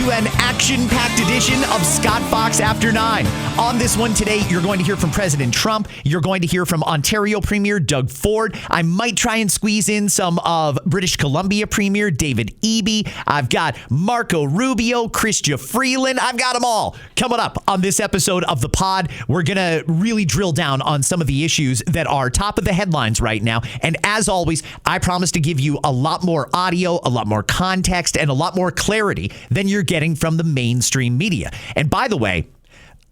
to an action-packed edition of Scott Fox After 9. On this one today, you're going to hear from President Trump. You're going to hear from Ontario Premier Doug Ford. I might try and squeeze in some of British Columbia Premier David Eby. I've got Marco Rubio, Chrystia Freeland. I've got them all. Coming up on this episode of The Pod, we're going to really drill down on some of the issues that are top of the headlines right now. And as always, I promise to give you a lot more audio, a lot more context, and a lot more clarity than you're getting from the mainstream media. And by the way,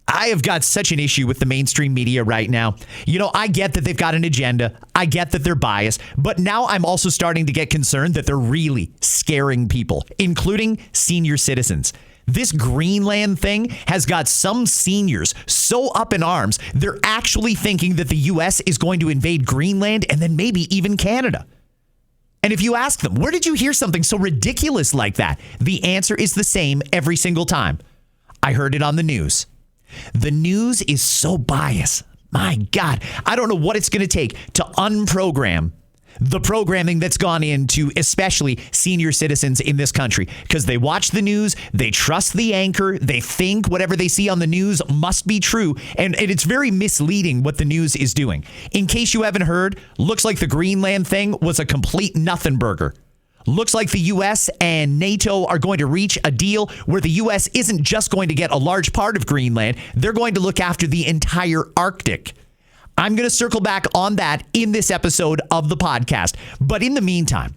I have got such an issue with the mainstream media right now. You know, I get that they've got an agenda. I get that they're biased. But now I'm also starting to get concerned that they're really scaring people, including senior citizens. This Greenland thing has got some seniors so up in arms, they're actually thinking that the U.S. is going to invade Greenland and then maybe even Canada. And if you ask them, where did you hear something so ridiculous like that? The answer is the same every single time. I heard it on the news. The news is so biased. My God, I don't know what it's going to take to unprogram the programming that's gone into especially senior citizens in this country, because they watch the news, they trust the anchor, they think whatever they see on the news must be true, and it's very misleading what the news is doing. In case you haven't heard, looks like the Greenland thing was a complete nothing burger. Looks like the U.S. and NATO are going to reach a deal where the U.S. isn't just going to get a large part of Greenland, they're going to look after the entire Arctic. I'm going to circle back on that in this episode of the podcast. But in the meantime,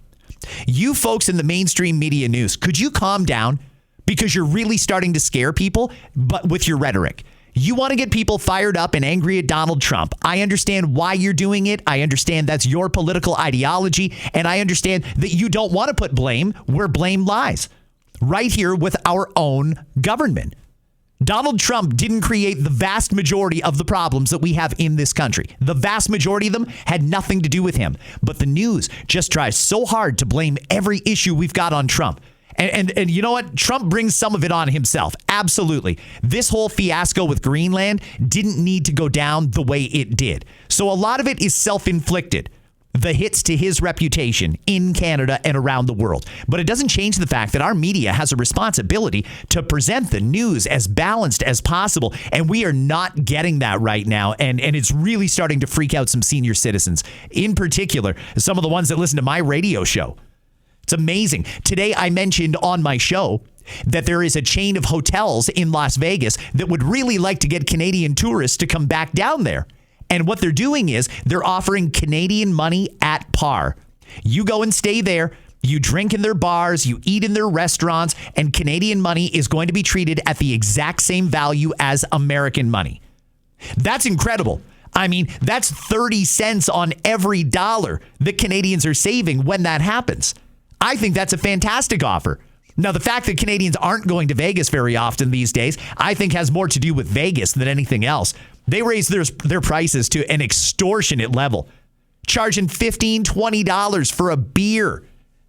you folks in the mainstream media news, could you calm down? Because you're really starting to scare people, but with your rhetoric. You want to get people fired up and angry at Donald Trump. I understand why you're doing it. I understand that's your political ideology. And I understand that you don't want to put blame where blame lies. Right here with our own government. Donald Trump didn't create the vast majority of the problems that we have in this country. The vast majority of them had nothing to do with him. But the news just tries so hard to blame every issue we've got on Trump. And you know what? Trump brings some of it on himself. Absolutely. This whole fiasco with Greenland didn't need to go down the way it did. So a lot of it is self-inflicted. The hits to his reputation in Canada and around the world. But it doesn't change the fact that our media has a responsibility to present the news as balanced as possible. And we are not getting that right now. And it's really starting to freak out some senior citizens. In particular, some of the ones that listen to my radio show. It's amazing. Today, I mentioned on my show that there is a chain of hotels in Las Vegas that would really like to get Canadian tourists to come back down there. And what they're doing is they're offering Canadian money at par. You go and stay there. You drink in their bars. You eat in their restaurants. And Canadian money is going to be treated at the exact same value as American money. That's incredible. I mean, that's 30 cents on every dollar that Canadians are saving when that happens. I think that's a fantastic offer. Now, the fact that Canadians aren't going to Vegas very often these days, I think has more to do with Vegas than anything else. They raise their prices to an extortionate level, charging $15, $20 for a beer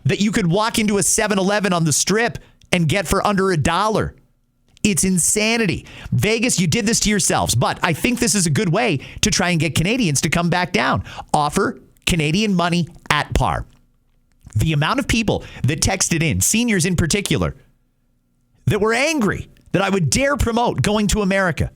that you could walk into a 7-Eleven on the Strip and get for under $1. It's insanity. Vegas, you did this to yourselves, but I think this is a good way to try and get Canadians to come back down. Offer Canadian money at par. The amount of people that texted in, seniors in particular, that were angry that I would dare promote going to America.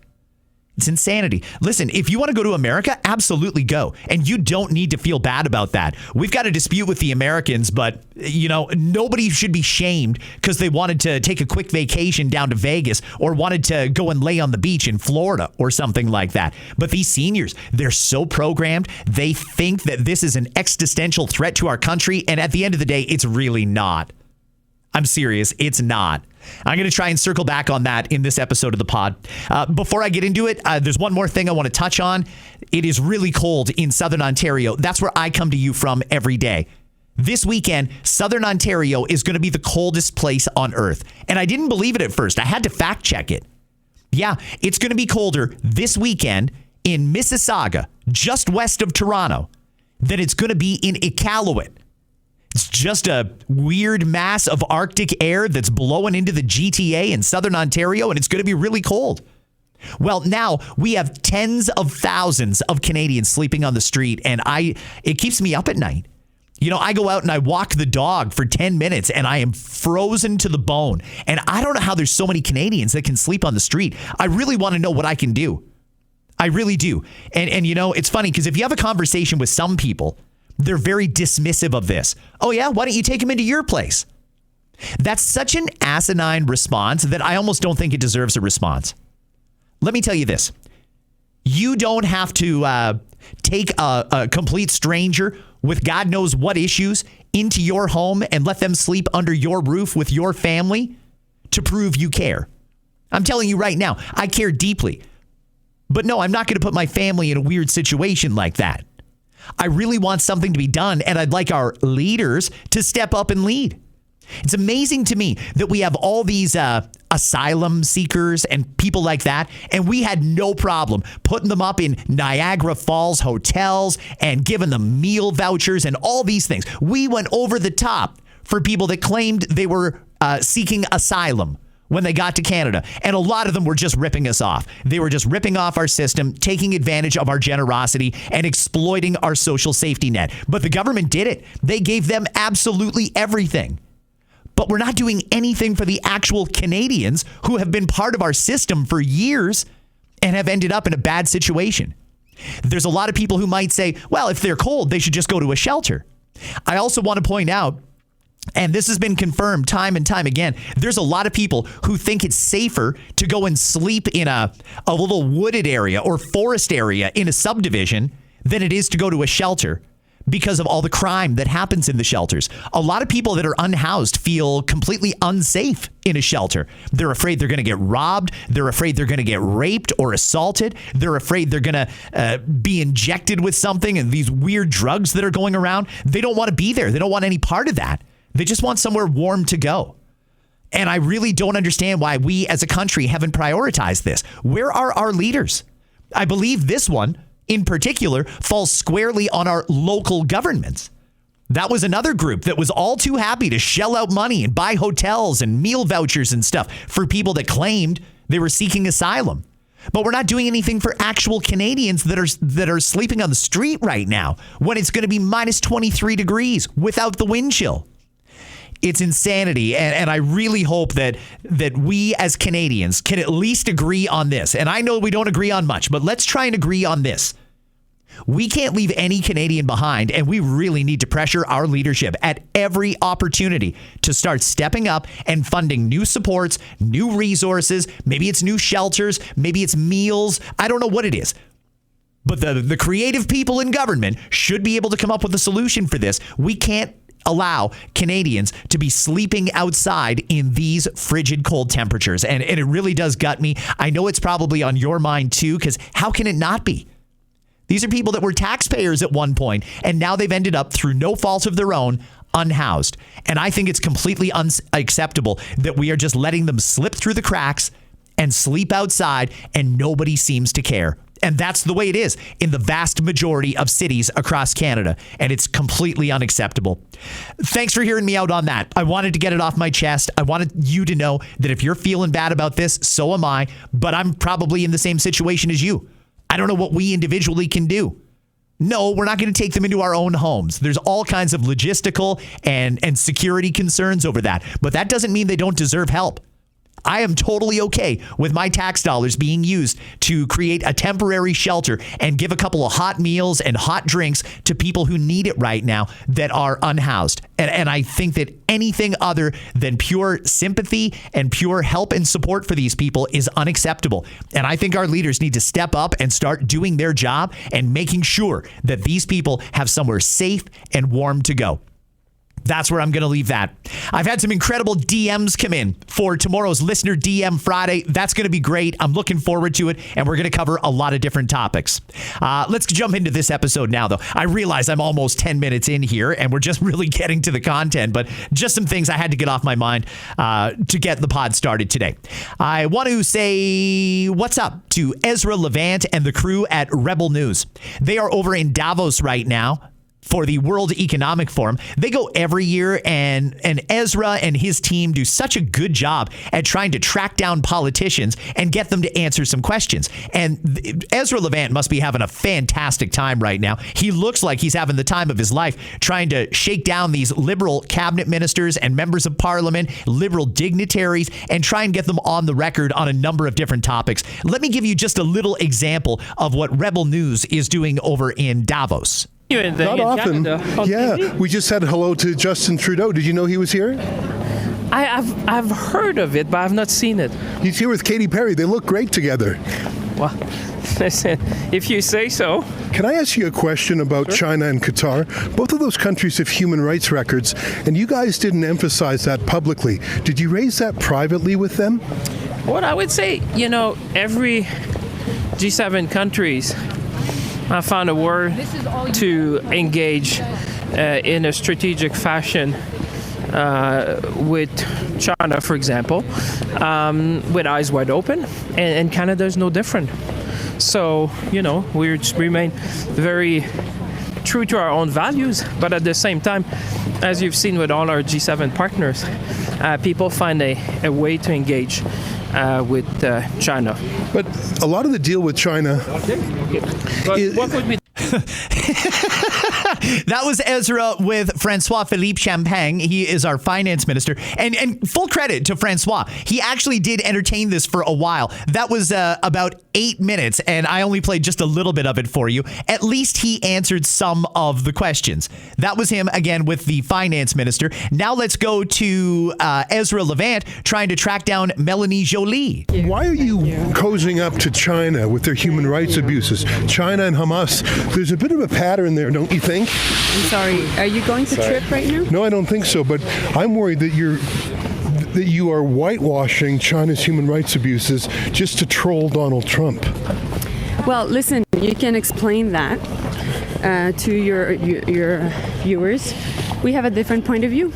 It's insanity. Listen, if you want to go to America, absolutely go. And you don't need to feel bad about that. We've got a dispute with the Americans, but, you know, nobody should be shamed because they wanted to take a quick vacation down to Vegas or wanted to go and lay on the beach in Florida or something like that. But these seniors, they're so programmed. They think that this is an existential threat to our country. And at the end of the day, it's really not. I'm serious. It's not. I'm going to try and circle back on that in this episode of the pod. Before I get into it, there's one more thing I want to touch on. It is really cold in Southern Ontario. That's where I come to you from every day. This weekend, Southern Ontario is going to be the coldest place on earth. And I didn't believe it at first. I had to fact check it. Yeah, it's going to be colder this weekend in Mississauga, just west of Toronto, than it's going to be in Iqaluit. It's just a weird mass of Arctic air that's blowing into the GTA in Southern Ontario, and it's going to be really cold. Well, now we have tens of thousands of Canadians sleeping on the street, and it keeps me up at night. I go out and I walk the dog for 10 minutes and I am frozen to the bone. And I don't know how there's so many Canadians that can sleep on the street. I really want to know what I can do. I really do. And it's funny because if you have a conversation with some people, they're very dismissive of this. Oh, yeah? Why don't you take him into your place? That's such an asinine response that I almost don't think it deserves a response. Let me tell you this. You don't have to take a complete stranger with God knows what issues into your home and let them sleep under your roof with your family to prove you care. I'm telling you right now, I care deeply. But no, I'm not going to put my family in a weird situation like that. I really want something to be done, and I'd like our leaders to step up and lead. It's amazing to me that we have all these asylum seekers and people like that, and we had no problem putting them up in Niagara Falls hotels and giving them meal vouchers and all these things. We went over the top for people that claimed they were seeking asylum when they got to Canada. And a lot of them were just ripping us off. They were just ripping off our system, taking advantage of our generosity and exploiting our social safety net. But the government did it. They gave them absolutely everything. But we're not doing anything for the actual Canadians who have been part of our system for years and have ended up in a bad situation. There's a lot of people who might say, well, if they're cold, they should just go to a shelter. I also want to point out, and this has been confirmed time and time again, there's a lot of people who think it's safer to go and sleep in a little wooded area or forest area in a subdivision than it is to go to a shelter, because of all the crime that happens in the shelters. A lot of people that are unhoused feel completely unsafe in a shelter. They're afraid they're going to get robbed. They're afraid they're going to get raped or assaulted. They're afraid they're going to be injected with something and these weird drugs that are going around. They don't want to be there. They don't want any part of that. They just want somewhere warm to go. And I really don't understand why we as a country haven't prioritized this. Where are our leaders? I believe this one in particular falls squarely on our local governments. That was another group that was all too happy to shell out money and buy hotels and meal vouchers and stuff for people that claimed they were seeking asylum. But we're not doing anything for actual Canadians that are sleeping on the street right now when it's going to be minus 23 degrees without the wind chill. It's insanity, and I really hope that we as Canadians can at least agree on this. And I know we don't agree on much, but let's try and agree on this. We can't leave any Canadian behind, and we really need to pressure our leadership at every opportunity to start stepping up and funding new supports, new resources. Maybe it's new shelters, maybe it's meals. I don't know what it is. But the creative people in government should be able to come up with a solution for this. We can't allow Canadians to be sleeping outside in these frigid cold temperatures. And it really does gut me. I know it's probably on your mind too, because how can it not be? These are people that were taxpayers at one point, and now they've ended up, through no fault of their own, unhoused. And I think it's completely unacceptable that we are just letting them slip through the cracks and sleep outside, and nobody seems to care. And that's the way it is in the vast majority of cities across Canada. And it's completely unacceptable. Thanks for hearing me out on that. I wanted to get it off my chest. I wanted you to know that if you're feeling bad about this, so am I. But I'm probably in the same situation as you. I don't know what we individually can do. No, we're not going to take them into our own homes. There's all kinds of logistical and security concerns over that. But that doesn't mean they don't deserve help. I am totally okay with my tax dollars being used to create a temporary shelter and give a couple of hot meals and hot drinks to people who need it right now that are unhoused. And I think that anything other than pure sympathy and pure help and support for these people is unacceptable. And I think our leaders need to step up and start doing their job and making sure that these people have somewhere safe and warm to go. That's where I'm going to leave that. I've had some incredible DMs come in for tomorrow's Listener DM Friday. That's going to be great. I'm looking forward to it, and we're going to cover a lot of different topics. Let's jump into this episode now, though. I realize I'm almost 10 minutes in here, and we're just really getting to the content, but just some things I had to get off my mind to get the pod started today. I want to say what's up to Ezra Levant and the crew at Rebel News. They are over in Davos right now, for the World Economic Forum. They go every year, and Ezra and his team do such a good job at trying to track down politicians and get them to answer some questions. And Ezra Levant must be having a fantastic time right now. He looks like he's having the time of his life trying to shake down these liberal cabinet ministers and members of parliament, liberal dignitaries, and try and get them on the record on a number of different topics. Let me give you just a little example of what Rebel News is doing over in Davos. Not often. Yeah, we just said hello to Justin Trudeau. Did you know he was here? I've heard of it, but I've not seen it. He's here with Katy Perry. They look great together. Well, listen, if you say so. Can I ask you a question about China and Qatar? Both of those countries have human rights records, and you guys didn't emphasize that publicly. Did you raise that privately with them? What I would say, every G7 countries I found a word to engage in a strategic fashion with China, for example, with eyes wide open, and Canada is no different. So, we remain very true to our own values, but at the same time, as you've seen with all our G7 partners, people find a way to engage with China. But a lot of the deal with China is... What would be... That was Ezra with Francois-Philippe Champagne. He is our finance minister. And full credit to Francois. He actually did entertain this for a while. That was about 8 minutes, and I only played just a little bit of it for you. At least he answered some of the questions. That was him, again, with the finance minister. Now let's go to Ezra Levant trying to track down Melanie Joly. Why are you cozying up to China with their human rights abuses? China and Hamas, there's a bit of a pattern there, don't you think? I'm sorry, are you going to trip right now? No, I don't think so, but I'm worried that you are whitewashing China's human rights abuses just to troll Donald Trump. Well, listen, you can explain that to your viewers. We have a different point of view.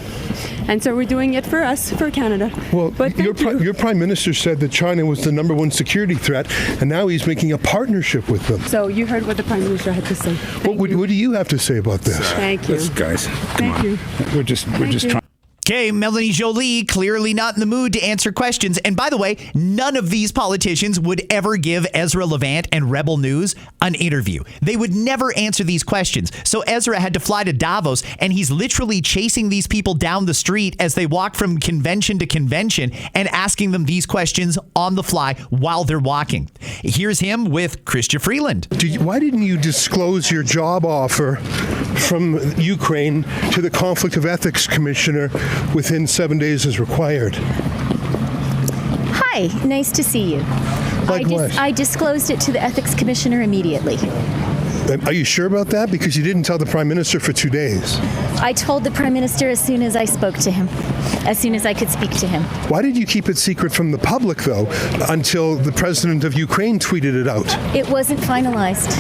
And so we're doing it for us, for Canada. Well, your Prime Minister said that China was the #1 security threat, and now he's making a partnership with them. So you heard what the Prime Minister had to say. What do you have to say about this? Thank you. Listen, guys, Thank you. We're just trying. Okay, Melanie Joly clearly not in the mood to answer questions. And by the way, none of these politicians would ever give Ezra Levant and Rebel News an interview. They would never answer these questions. So Ezra had to fly to Davos, and he's literally chasing these people down the street as they walk from convention to convention and asking them these questions on the fly while they're walking. Here's him with Chrystia Freeland. Why didn't you disclose your job offer from Ukraine to the Conflict of Ethics Commissioner within 7 days as required? Hi, nice to see you. Likewise. I disclosed it to the ethics commissioner immediately. Are you sure about that? Because you didn't tell the Prime Minister for 2 days. I told the Prime Minister as soon as I spoke to him, as soon as I could speak to him. Why did you keep it secret from the public, though, until the President of Ukraine tweeted it out? It wasn't finalized.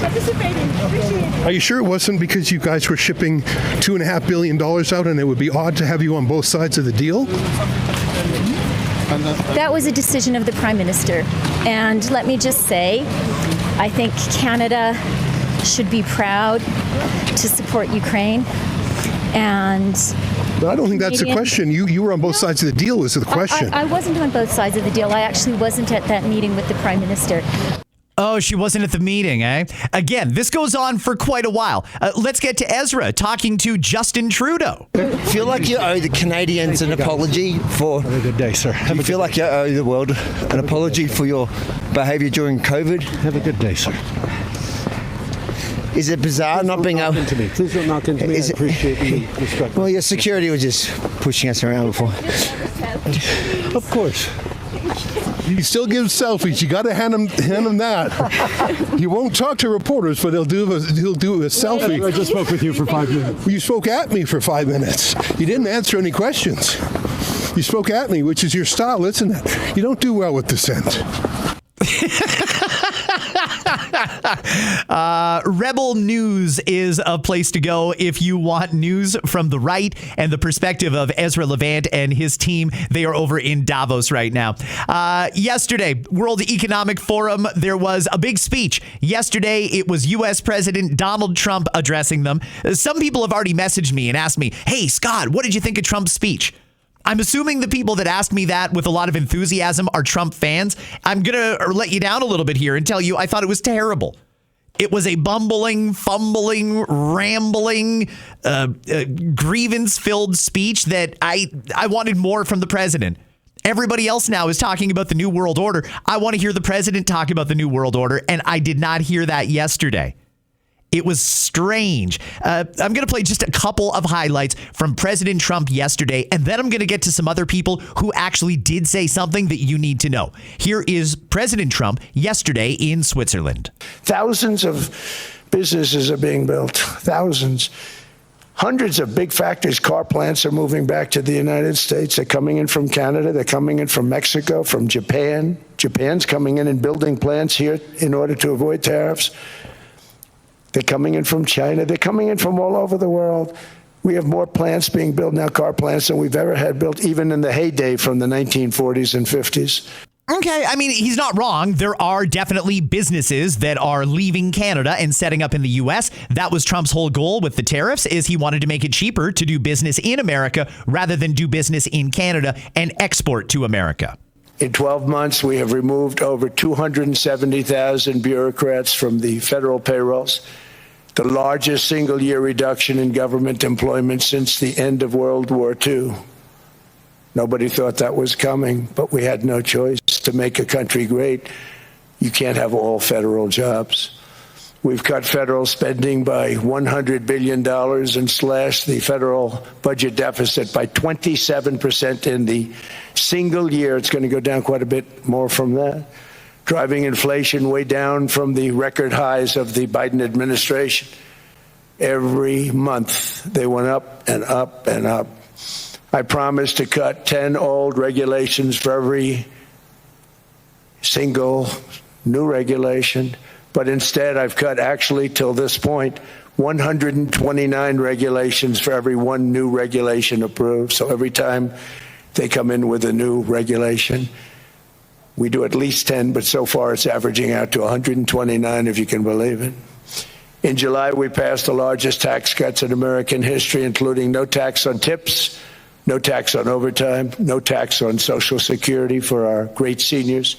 Are you sure it wasn't because you guys were shipping $2.5 billion out and it would be odd to have you on both sides of the deal? That was a decision of the Prime Minister. And let me just say, I think Canada should be proud to support Ukraine. And But I don't think that's the question. You were on both sides of the deal was the question. I wasn't on both sides of the deal. I actually wasn't at that meeting with the Prime Minister. Oh, she wasn't at the meeting, eh? Again, this goes on for quite a while. Let's get to Ezra talking to Justin Trudeau. Feel like you owe the Canadians an apology for... Have a good day, sir. You feel like you owe the world an apology for your behaviour during COVID? Have a good day, sir. Is it bizarre not being able... Please don't knock into me. I appreciate the respect. Well, your security was just pushing us around before. Of course. He still gives selfies. You got to hand him that. He won't talk to reporters, but he'll do a selfie. I just spoke with you for 5 minutes. You spoke at me for 5 minutes. You didn't answer any questions. You spoke at me, which is your style, isn't it? You don't do well with dissent. Rebel News is a place to go if you want news from the right and the perspective of Ezra Levant and his team. They are over in Davos right now. Yesterday, World Economic Forum, there was a big speech. Yesterday, it was U.S. President Donald Trump addressing them. Some people have already messaged me and asked me, hey, Scott, what did you think of Trump's speech? I'm assuming the people that asked me that with a lot of enthusiasm are Trump fans. I'm going to let you down a little bit here and tell you I thought it was terrible. It was a bumbling, fumbling, rambling, grievance-filled speech that I wanted more from the president. Everybody else now is talking about the New World Order. I want to hear the president talk about the New World Order, and I did not hear that yesterday. It was strange. I'm going to play just a couple of highlights from President Trump yesterday, and then I'm going to get to some other people who actually did say something that you need to know. Here is President Trump yesterday in Switzerland. Thousands of businesses are being built, thousands. Hundreds of big factories, car plants are moving back to the United States. They're coming in from Canada. They're coming in from Mexico, from Japan. Japan's coming in and building plants here in order to avoid tariffs. They're coming in from China. They're coming in from all over the world. We have more plants being built now, car plants, than we've ever had built, even in the heyday from the 1940s and 50s. Okay, I mean, he's not wrong. There are definitely businesses that are leaving Canada and setting up in the U.S. That was Trump's whole goal with the tariffs, is he wanted to make it cheaper to do business in America rather than do business in Canada and export to America. In 12 months, we have removed over 270,000 bureaucrats from the federal payrolls, the largest single-year reduction in government employment since the end of World War II. Nobody thought that was coming, but we had no choice. To make a country great, you can't have all federal jobs. We've cut federal spending by $100 billion and slashed the federal budget deficit by 27% in the single year. It's going to go down quite a bit more from that, driving inflation way down from the record highs of the Biden administration. Every month, they went up and up and up. I promised to cut 10 old regulations for every single new regulation, but instead I've cut, actually till this point, 129 regulations for every one new regulation approved. So every time they come in with a new regulation, we do at least 10, but so far it's averaging out to 129, if you can believe it. In July, we passed the largest tax cuts in American history, including no tax on tips, no tax on overtime, no tax on Social Security for our great seniors.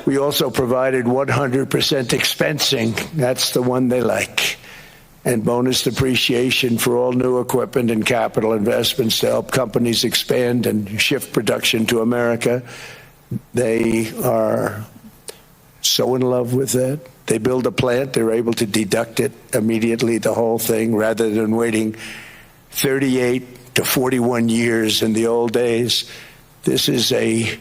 We also provided 100% expensing. That's the one they like. And bonus depreciation for all new equipment and capital investments to help companies expand and shift production to America. They are so in love with that. They build a plant, they're able to deduct it immediately, the whole thing, rather than waiting 38 to 41 years in the old days. This is a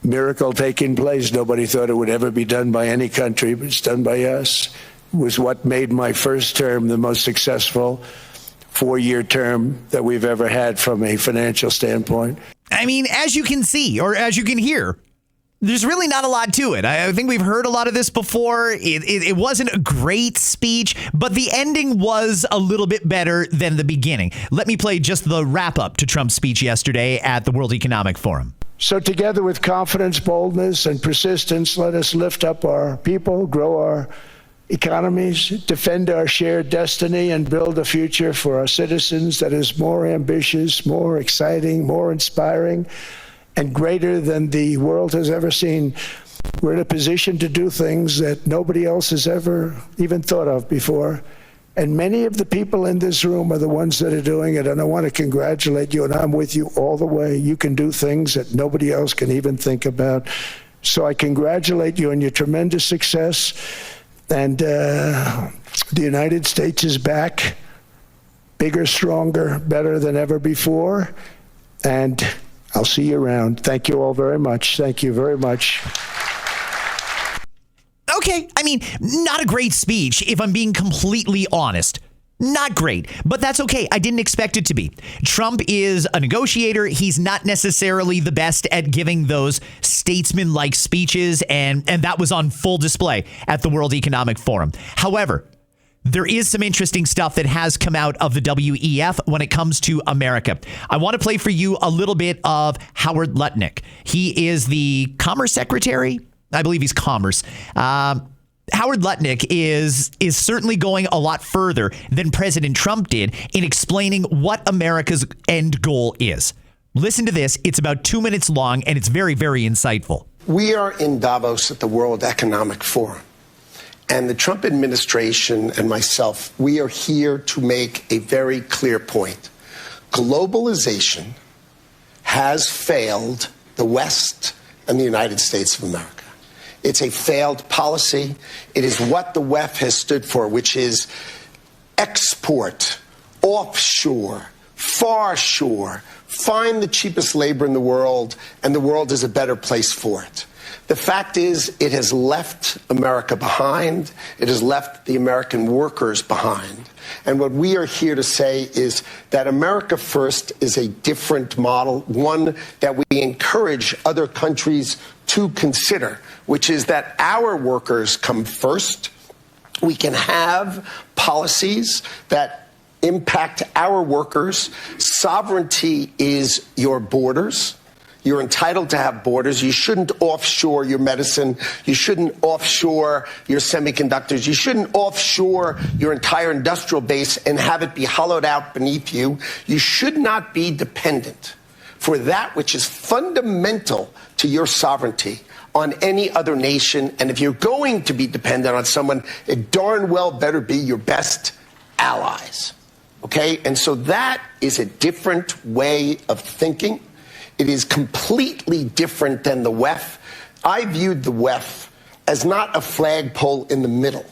miracle taking place. Nobody thought it would ever be done by any country, but it's done by us. It was what made my first term the most successful 4-year term that we've ever had from a financial standpoint. I mean, as you can see, or as you can hear, there's really not a lot to it. I think we've heard a lot of this before. It wasn't a great speech, but the ending was a little bit better than the beginning. Let me play just the wrap-up to Trump's speech yesterday at the World Economic Forum. So together with confidence, boldness, and persistence, let us lift up our people, grow our economies, defend our shared destiny, and build a future for our citizens that is more ambitious, more exciting, more inspiring, and greater than the world has ever seen. We're in a position to do things that nobody else has ever even thought of before. And many of the people in this room are the ones that are doing it. And I want to congratulate you, and I'm with you all the way. You can do things that nobody else can even think about. So I congratulate you on your tremendous success. And the United States is back, bigger, stronger, better than ever before. And I'll see you around. Thank you all very much. Thank you very much. Okay, I mean, not a great speech, if I'm being completely honest. Not great, but that's okay. I didn't expect it to be. Trump is a negotiator. He's not necessarily the best at giving those statesman-like speeches, and that was on full display at the World Economic Forum. However, there is some interesting stuff that has come out of the WEF when it comes to America. I want to play for you a little bit of Howard Lutnick. He is the Commerce Secretary. I believe he's Commerce. Howard Lutnick is certainly going a lot further than President Trump did in explaining what America's end goal is. Listen to this. It's about 2 minutes long, and it's very, very insightful. We are in Davos at the World Economic Forum. And the Trump administration and myself, we are here to make a very clear point. Globalization has failed the West and the United States of America. It's a failed policy. It is what the WEF has stood for, which is export, offshore, far shore, find the cheapest labor in the world, and the world is a better place for it. The fact is, it has left America behind. It has left the American workers behind. And what we are here to say is that America First is a different model, one that we encourage other countries to consider, which is that our workers come first. We can have policies that impact our workers. Sovereignty is your borders. You're entitled to have borders. You shouldn't offshore your medicine. You shouldn't offshore your semiconductors. You shouldn't offshore your entire industrial base and have it be hollowed out beneath you. You should not be dependent for that which is fundamental to your sovereignty on any other nation. And if you're going to be dependent on someone, it darn well better be your best allies. Okay? And so that is a different way of thinking. It is completely different than the WEF. I viewed the WEF as not a flagpole in the middle,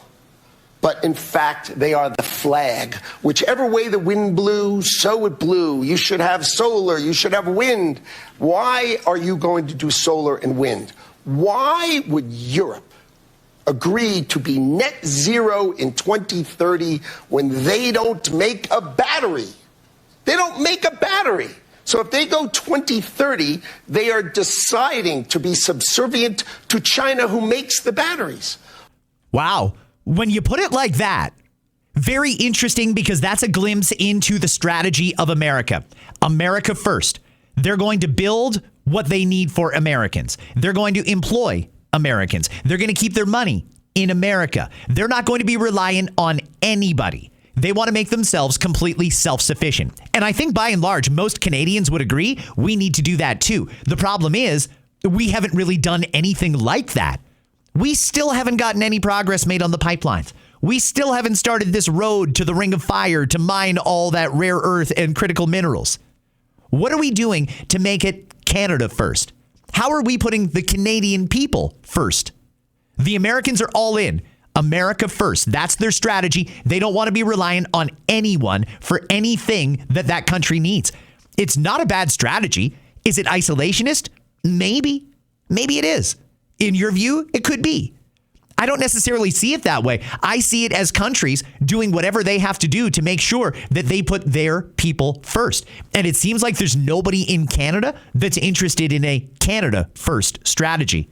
but in fact, they are the flag. Whichever way the wind blew, so it blew. You should have solar, you should have wind. Why are you going to do solar and wind? Why would Europe agree to be net zero in 2030 when they don't make a battery? They don't make a battery. So if they go 2030, they are deciding to be subservient to China, who makes the batteries. Wow. When you put it like that, very interesting, because that's a glimpse into the strategy of America. America first. They're going to build what they need for Americans. They're going to employ Americans. They're going to keep their money in America. They're not going to be reliant on anybody. They want to make themselves completely self-sufficient. And I think by and large, most Canadians would agree we need to do that too. The problem is we haven't really done anything like that. We still haven't gotten any progress made on the pipelines. We still haven't started this road to the Ring of Fire to mine all that rare earth and critical minerals. What are we doing to make it Canada first? How are we putting the Canadian people first? The Americans are all in. America first. That's their strategy. They don't want to be reliant on anyone for anything that country needs. It's not a bad strategy. Is it isolationist? Maybe. Maybe it is. In your view, it could be. I don't necessarily see it that way. I see it as countries doing whatever they have to do to make sure that they put their people first. And it seems like there's nobody in Canada that's interested in a Canada first strategy.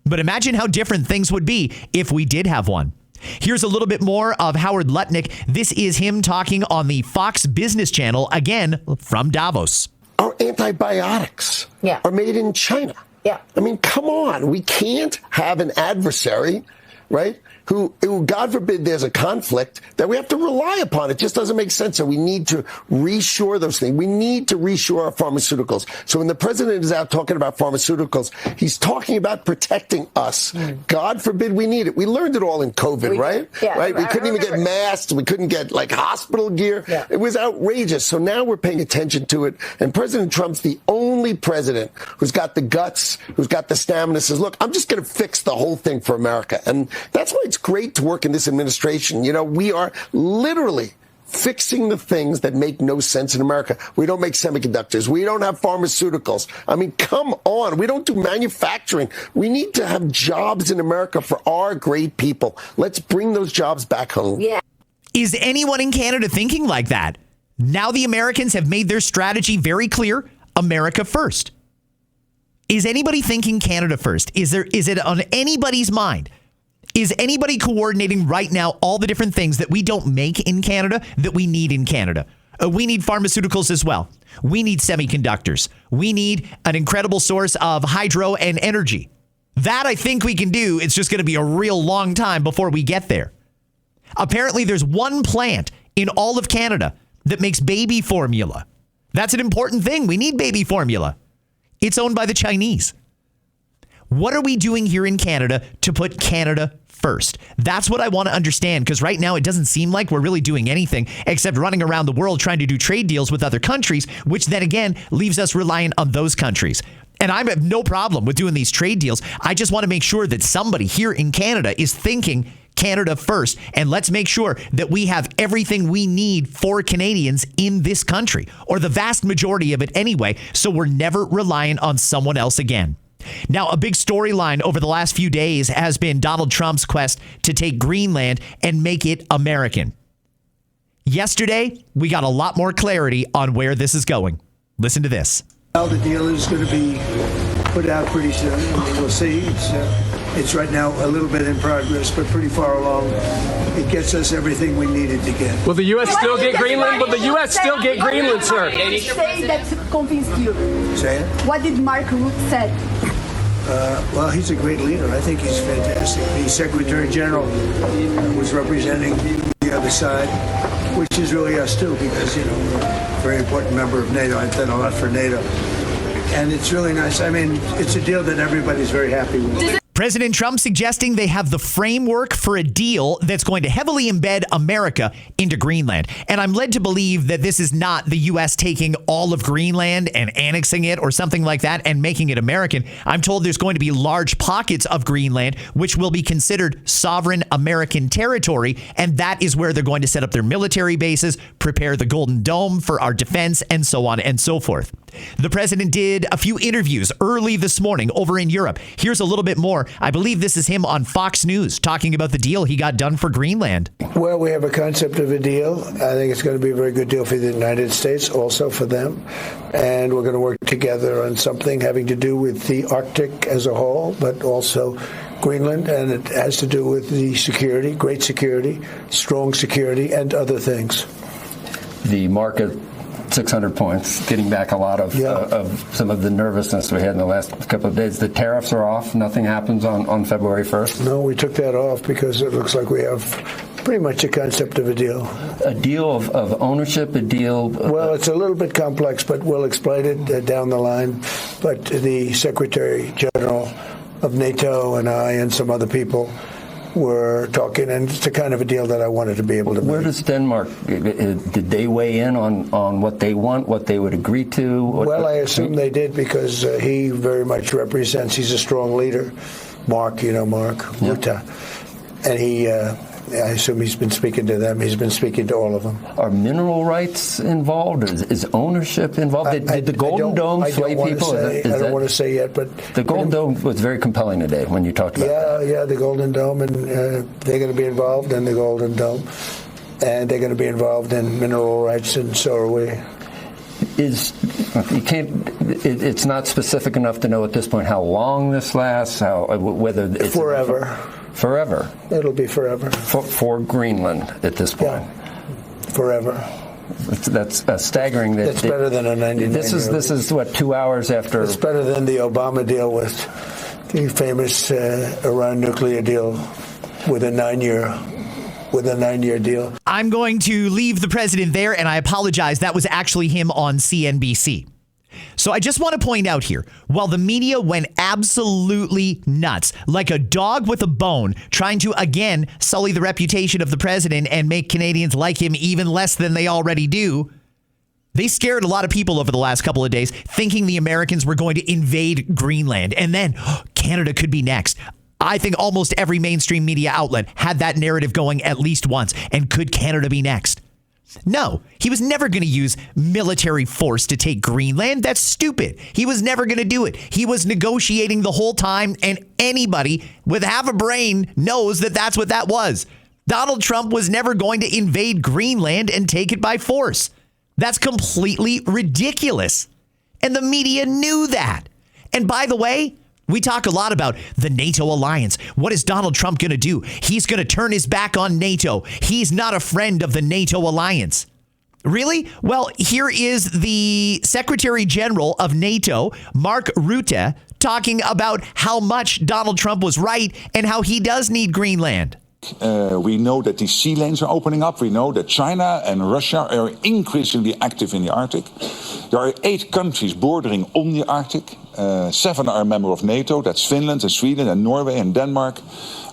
But imagine how different things would be if we did have one. Here's a little bit more of Howard Lutnick. This is him talking on the Fox Business Channel, again, from Davos. Our antibiotics are made in China. Yeah. I mean, come on. We can't have an adversary, right, who, God forbid, there's a conflict, that we have to rely upon. It just doesn't make sense. So we need to reshore those things. We need to reshore our pharmaceuticals. So when the president is out talking about pharmaceuticals, he's talking about protecting us. God forbid we need it. We learned it all in COVID, right? Yeah, right? We couldn't even get masks. We couldn't get, like, hospital gear. Yeah. It was outrageous. So now we're paying attention to it. And President Trump's the only president who's got the guts, who's got the stamina, says, look, I'm just going to fix the whole thing for America. And that's why it's great to work in this administration. You know, we are literally fixing the things that make no sense in America. We don't make semiconductors. We don't have pharmaceuticals. I mean, come on. We don't do manufacturing. We need to have jobs in America for our great people. Let's bring those jobs back home. Yeah. Is anyone in Canada thinking like that? Now the Americans have made their strategy very clear. America first. Is anybody thinking Canada first? Is it on anybody's mind? Is anybody coordinating right now all the different things that we don't make in Canada that we need in Canada? We need pharmaceuticals as well. We need semiconductors. We need an incredible source of hydro and energy. That I think we can do. It's just going to be a real long time before we get there. Apparently, there's one plant in all of Canada that makes baby formula. That's an important thing. We need baby formula. It's owned by the Chinese. What are we doing here in Canada to put Canada first? That's what I want to understand, because right now it doesn't seem like we're really doing anything except running around the world trying to do trade deals with other countries, which then again leaves us reliant on those countries. And I have no problem with doing these trade deals. I just want to make sure that somebody here in Canada is thinking Canada first. And let's make sure that we have everything we need for Canadians in this country, or the vast majority of it anyway, so we're never reliant on someone else again. Now, a big storyline over the last few days has been Donald Trump's quest to take Greenland and make it American. Yesterday, we got a lot more clarity on where this is going. Listen to this. Well, the deal is going to be put out pretty soon. I mean, we'll see. It's right now a little bit in progress, but pretty far along. It gets us everything we needed to get. Will the U.S. still get Greenland? Will the U.S. still get Greenland, sir? Say that convinced you. Say it? What did Mark Rutte say? Well, he's a great leader. I think he's fantastic. The Secretary General was representing the other side, which is really us too, because, we're a very important member of NATO. I've done a lot for NATO. And it's really nice. I mean, it's a deal that everybody's very happy with. President Trump suggesting they have the framework for a deal that's going to heavily embed America into Greenland. And I'm led to believe that this is not the U.S. taking all of Greenland and annexing it or something like that and making it American. I'm told there's going to be large pockets of Greenland which will be considered sovereign American territory. And that is where they're going to set up their military bases, prepare the Golden Dome for our defense, and so on and so forth. The president did a few interviews early this morning over in Europe. Here's a little bit more. I believe this is him on Fox News talking about the deal he got done for Greenland. Well, we have a concept of a deal. I think it's going to be a very good deal for the United States, also for them. And we're going to work together on something having to do with the Arctic as a whole, but also Greenland. And it has to do with the security, great security, strong security, and other things. The market 600 points, getting back a lot of some of the nervousness we had in the last couple of days. The tariffs are off. Nothing happens on February 1st. No, we took that off because it looks like we have pretty much a concept of a deal. A deal of ownership, a deal... Well, it's a little bit complex, but we'll explain it down the line. But the Secretary General of NATO and I and some other people were talking, and it's the kind of a deal that I wanted to be able to make. Where does Denmark, did they weigh in on what they want, what they would agree to? Well, I assume they did, because he very much represents, he's a strong leader. Mark Rutte. And he, I assume he's been speaking to them. He's been speaking to all of them. Are mineral rights involved? Is ownership involved? Did the Golden Dome sway people? I don't want to say yet, but... The Golden Dome was very compelling today when you talked about that. Yeah, the Golden Dome, and they're going to be involved in the Golden Dome. And they're going to be involved in mineral rights, and so are we. It's not specific enough to know at this point how long this lasts, whether it's... Forever. It'll be forever. For Greenland at this point. Yeah. Forever. That's staggering. That's better than a 99. This is what, 2 hours after. It's better than the Obama deal with the famous Iran nuclear deal with a 9-year deal. I'm going to leave the president there, and I apologize. That was actually him on CNBC. So I just want to point out here, while the media went absolutely nuts, like a dog with a bone, trying to, again, sully the reputation of the president and make Canadians like him even less than they already do, they scared a lot of people over the last couple of days, thinking the Americans were going to invade Greenland, and then Canada could be next. I think almost every mainstream media outlet had that narrative going at least once. And could Canada be next? No, he was never going to use military force to take Greenland. That's stupid. He was never going to do it. He was negotiating the whole time, and anybody with half a brain knows that that's what that was. Donald Trump was never going to invade Greenland and take it by force. That's completely ridiculous. And the media knew that. And by the way, we talk a lot about the NATO alliance. What is Donald Trump going to do? He's going to turn his back on NATO. He's not a friend of the NATO alliance. Really? Well, here is the Secretary General of NATO, Mark Rutte, talking about how much Donald Trump was right and how he does need Greenland. We know that the sea lanes are opening up. We know that China and Russia are increasingly active in the Arctic. There are 8 countries bordering on the Arctic. 7 are a member of NATO. That's Finland and Sweden and Norway and Denmark,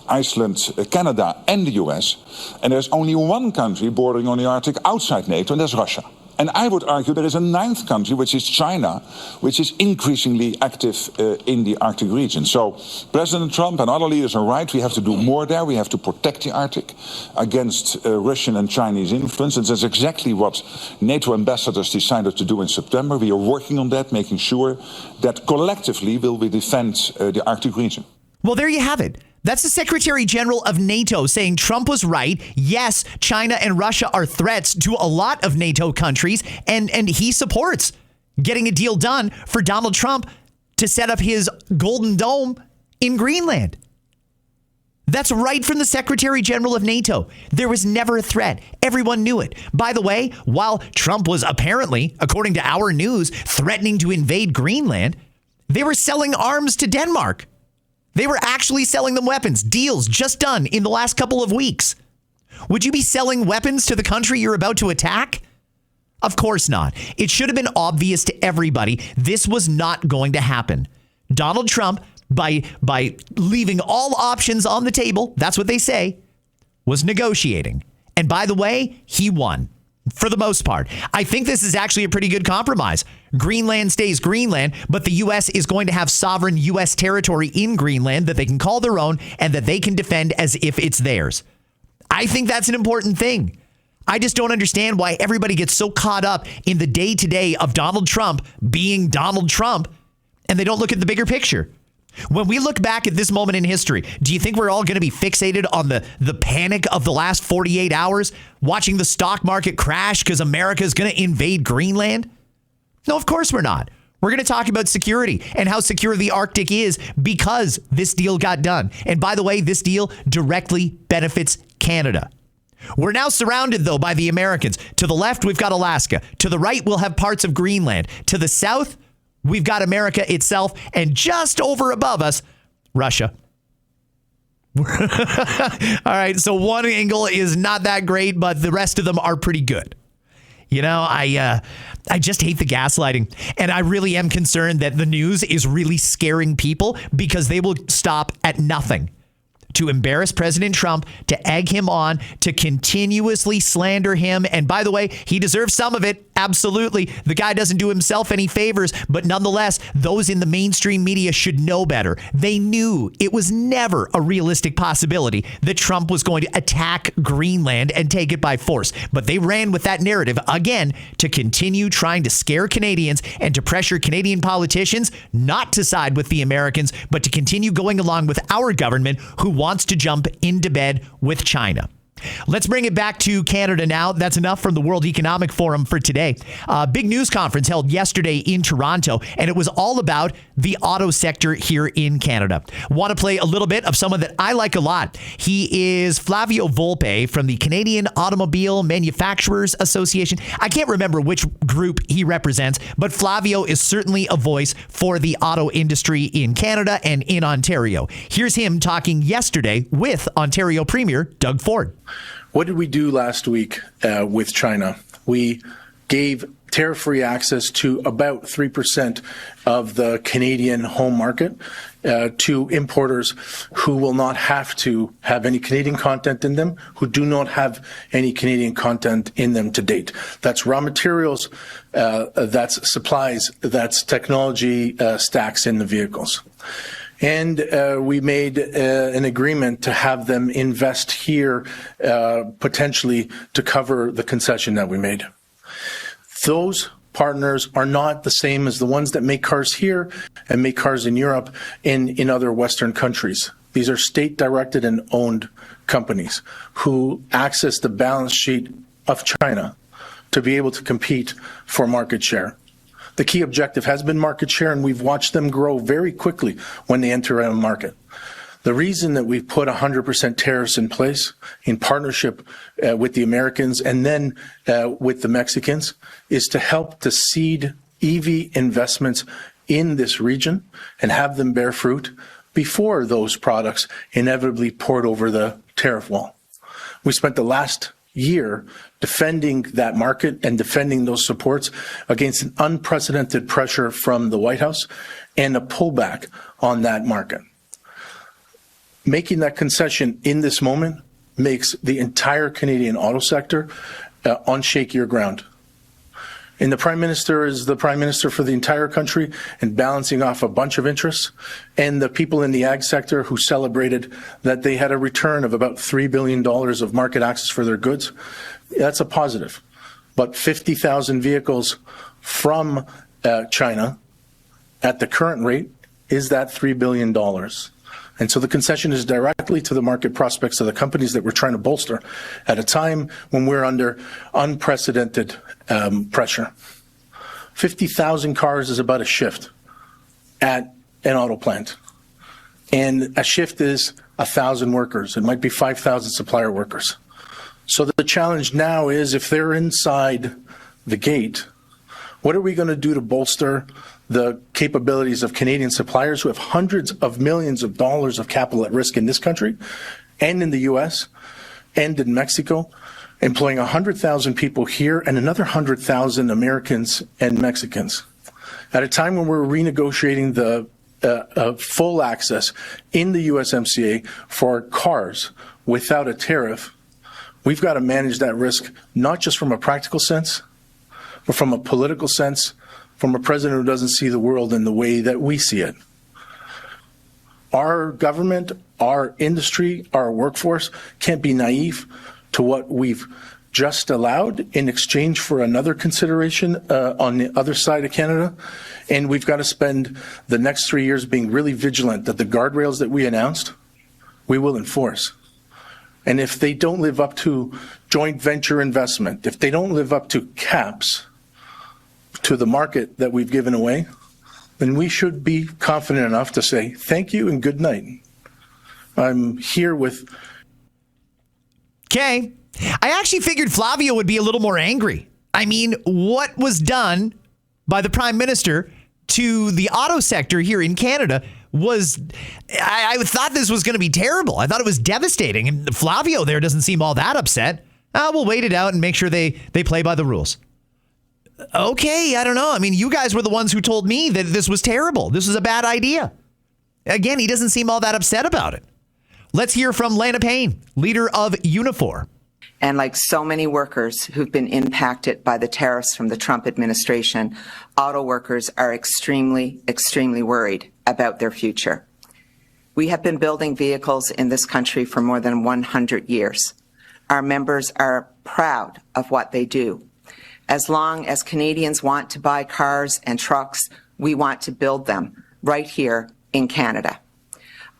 Iceland, Canada and the US. And there's only 1 country bordering on the Arctic outside NATO, and that's Russia. And I would argue there is a 9th country, which is China, which is increasingly active in the Arctic region. So President Trump and other leaders are right. We have to do more there. We have to protect the Arctic against Russian and Chinese influence. And that's exactly what NATO ambassadors decided to do in September. We are working on that, making sure that collectively will we defend the Arctic region. Well, there you have it. That's the Secretary General of NATO saying Trump was right. Yes, China and Russia are threats to a lot of NATO countries, and he supports getting a deal done for Donald Trump to set up his Golden Dome in Greenland. That's right from the Secretary General of NATO. There was never a threat. Everyone knew it. By the way, while Trump was apparently, according to our news, threatening to invade Greenland, they were selling arms to Denmark. They were actually selling them weapons. Deals just done in the last couple of weeks. Would you be selling weapons to the country you're about to attack? Of course not. It should have been obvious to everybody this was not going to happen. Donald Trump, by leaving all options on the table, that's what they say, was negotiating. And by the way, he won. For the most part. I think this is actually a pretty good compromise. Greenland stays Greenland, but the U.S. is going to have sovereign U.S. territory in Greenland that they can call their own and that they can defend as if it's theirs. I think that's an important thing. I just don't understand why everybody gets so caught up in the day-to-day of Donald Trump being Donald Trump, and they don't look at the bigger picture. When we look back at this moment in history, do you think we're all going to be fixated on the panic of the last 48 hours, watching the stock market crash because America is going to invade Greenland? No, of course we're not. We're going to talk about security and how secure the Arctic is because this deal got done. And by the way, this deal directly benefits Canada. We're now surrounded, though, by the Americans. To the left, we've got Alaska. To the right, we'll have parts of Greenland. To the south, we've got America itself, and just over above us, Russia. All right, so one angle is not that great, but the rest of them are pretty good. You know, I just hate the gaslighting, and I really am concerned that the news is really scaring people because they will stop at nothing to embarrass President Trump, to egg him on, to continuously slander him. And by the way, he deserves some of it. Absolutely. The guy doesn't do himself any favors, but nonetheless, those in the mainstream media should know better. They knew it was never a realistic possibility that Trump was going to attack Greenland and take it by force. But they ran with that narrative again to continue trying to scare Canadians and to pressure Canadian politicians not to side with the Americans, but to continue going along with our government who wants to jump into bed with China. Let's bring it back to Canada now. That's enough from the World Economic Forum for today. Big news conference held yesterday in Toronto, and it was all about the auto sector here in Canada. Want to play a little bit of someone that I like a lot. He is Flavio Volpe from the Canadian Automobile Manufacturers Association. I can't remember which group he represents, but Flavio is certainly a voice for the auto industry in Canada and in Ontario. Here's him talking yesterday with Ontario Premier Doug Ford. What did we do last week with China? We gave tariff-free access to about 3% of the Canadian home market to importers who will not have to have any Canadian content in them, who do not have any Canadian content in them to date. That's raw materials, that's supplies, that's technology stacks in the vehicles. And we made an agreement to have them invest here, potentially to cover the concession that we made. Those partners are not the same as the ones that make cars here and make cars in Europe in other Western countries. These are state-directed and owned companies who access the balance sheet of China to be able to compete for market share. The key objective has been market share, and we've watched them grow very quickly when they enter a market. The reason that we've put 100% tariffs in place in partnership with the Americans and then with the Mexicans is to help to seed EV investments in this region and have them bear fruit before those products inevitably poured over the tariff wall. We spent the last year defending that market and defending those supports against an unprecedented pressure from the White House and a pullback on that market. Making that concession in this moment makes the entire Canadian auto sector on shakier ground. And the Prime Minister is the Prime Minister for the entire country and balancing off a bunch of interests. And the people in the ag sector who celebrated that they had a return of about $3 billion of market access for their goods, that's a positive. But 50,000 vehicles from China at the current rate is that $3 billion. And so the concession is directly to the market prospects of the companies that we're trying to bolster at a time when we're under unprecedented pressure. 50,000 cars is about a shift at an auto plant. And a shift is 1,000 workers. It might be 5,000 supplier workers. So the challenge now is if they're inside the gate, what are we going to do to bolster the capabilities of Canadian suppliers who have hundreds of millions of dollars of capital at risk in this country and in the U.S. and in Mexico, employing 100,000 people here and another 100,000 Americans and Mexicans. At a time when we're renegotiating the full access in the USMCA for cars without a tariff, we've got to manage that risk not just from a practical sense, but from a political sense, from a president who doesn't see the world in the way that we see it. Our government, our industry, our workforce can't be naive to what we've just allowed in exchange for another consideration on the other side of Canada. And we've got to spend the next 3 years being really vigilant that the guardrails that we announced, we will enforce. And if they don't live up to joint venture investment, if they don't live up to caps, to the market that we've given away, then we should be confident enough to say thank you and good night. I'm here with... Okay. I actually figured Flavio would be a little more angry. I mean, what was done by the Prime Minister to the auto sector here in Canada was... I thought this was going to be terrible. I thought it was devastating. And Flavio there doesn't seem all that upset. We'll wait it out and make sure they play by the rules. Okay, I don't know. I mean, you guys were the ones who told me that this was terrible. This was a bad idea. Again, he doesn't seem all that upset about it. Let's hear from Lana Payne, leader of Unifor. And like so many workers who've been impacted by the tariffs from the Trump administration, auto workers are extremely, extremely worried about their future. We have been building vehicles in this country for more than 100 years. Our members are proud of what they do. As long as Canadians want to buy cars and trucks, we want to build them right here in Canada.